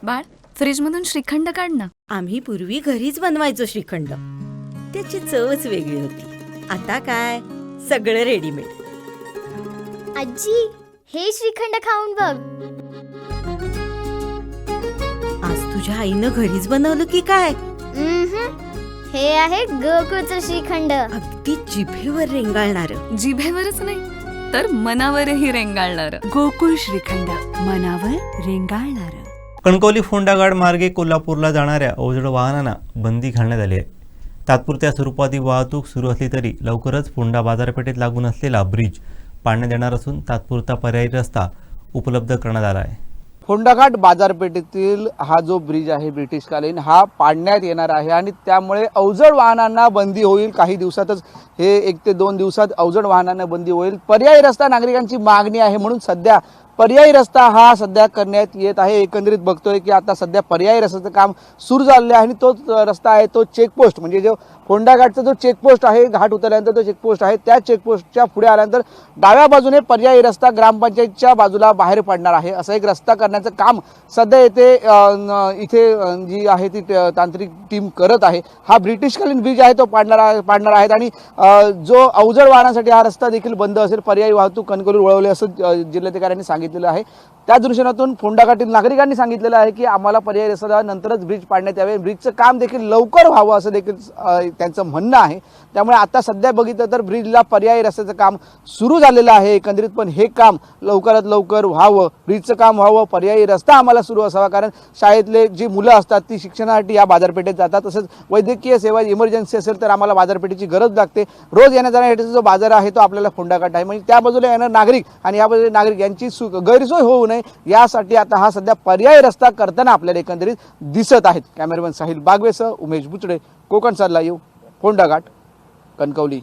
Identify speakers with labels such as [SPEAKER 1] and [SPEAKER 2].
[SPEAKER 1] बाळ, फ्रीजमधून श्रीखंड काढ ना.
[SPEAKER 2] आम्ही पूर्वी घरीच बनवायचो श्रीखंड. त्याची चवच वेगळी होती. आता काय सगळं रेडीमेड.
[SPEAKER 3] आजी, हे श्रीखंड खाऊन बघ.
[SPEAKER 2] आज तुझ्या आईनं घरीच बनवलं की काय?
[SPEAKER 3] हे आहे गोकुळचं श्रीखंड.
[SPEAKER 2] अगदी जिभेवर रेंगाळणार.
[SPEAKER 1] जिभेवरच नाही तर मनावरही रेंगाळणार.
[SPEAKER 4] गोकुळ श्रीखंड, मनावर रेंगाळणार.
[SPEAKER 5] कणकवली फोंडाघाट मार्गे कोल्हापूरला जाणाऱ्या अवजड वाहनांना बंदी घालण्यात आली आहे. तात्पुरत्या स्वरूपात ही वाहतूक सुरू असली तरी लवकरच फोंडा बाजारपेठेत लागून असलेला ब्रिज पाडण्यात येणार असून तात्पुरता पर्यायी रस्ता उपलब्ध करण्यात आला आहे.
[SPEAKER 6] फोंडाघाट बाजारपेठेतील हा जो ब्रिज आहे ब्रिटिशकालीन हा पाडण्यात येणार आहे आणि त्यामुळे अवजड वाहनांना बंदी होईल. काही दिवसातच हे 1 ते 2 दिवसात अवजड वाहनांना बंदी होईल. पर्यायी रस्ता नागरिकांची मागणी आहे म्हणून सध्या पर्यायी रस्ता हा सध्या करण्यात येत आहे. एकंदरीत बघतोय की आता सध्या पर्यायी रस्त्याचं काम सुरू झालेलं आहे आणि तोच रस्ता आहे तो चेकपोस्ट, म्हणजे जो फोंडाघाटचा जो चेकपोस्ट आहे, घाट उतरल्यानंतर तो चेकपोस्ट आहे, त्या चेकपोस्टच्या पुढे आल्यानंतर डाव्या बाजूने पर्यायी रस्ता ग्रामपंचायतच्या बाजूला बाहेर पडणार आहे. असा एक रस्ता करण्याचं काम सध्या इथे जी आहे ती तांत्रिक टीम करत आहे. हा ब्रिटिशकालीन ब्रिज आहे तो पाडणार आहेत आणि जो अवजड वाहनासाठी हा रस्ता देखील बंद असेल. पर्यायी वाहतूक कणकवलीवर वळवली असं जिल्हाधिकाऱ्यांनी सांगितलेलं आहे. त्या दृष्टीनातून फोंडाघाटील नागरिकांनी सांगितलेलं आहे की आम्हाला पर्यायी रस्ता नंतरच ब्रिज पाडण्यात यावे. ब्रिजचं काम देखील लवकर व्हावं असं देखील त्यांचं म्हणणं आहे. त्यामुळे आता सध्या बघितलं तर ब्रिजला पर्यायी रस्त्याचं काम सुरू झालेलं आहे एकंदरीत. पण हे काम लवकरात लवकर व्हावं, ब्रिजचं काम व्हावं, पर्यायी रस्ता आम्हाला सुरू असावा. कारण शाळेतले जी मुलं असतात ती शिक्षणासाठी या बाजारपेठेत जातात. तसंच वैद्यकीय सेवा इमर्जन्सी असेल तर आम्हाला बाजारपेठेची गरज लागते. रोज येण्या जाण्यासाठीचा जो बाजार आहे तो आपल्याला फोंडाघाट आहे. म्हणजे त्या बाजूला येणारे नागरिक आणि या बाजूला नागरिक यांची गैरसोय होऊ नये यासाठी आता हा सध्या पर्यायी रस्ता करताना आपल्याला एकंदरीत दिसत आहेत. कॅमेरामॅन साहिल बागवेसह उमेश बुचडे, कोकण लाईव्ह, फोंडाघाट, कणकवली.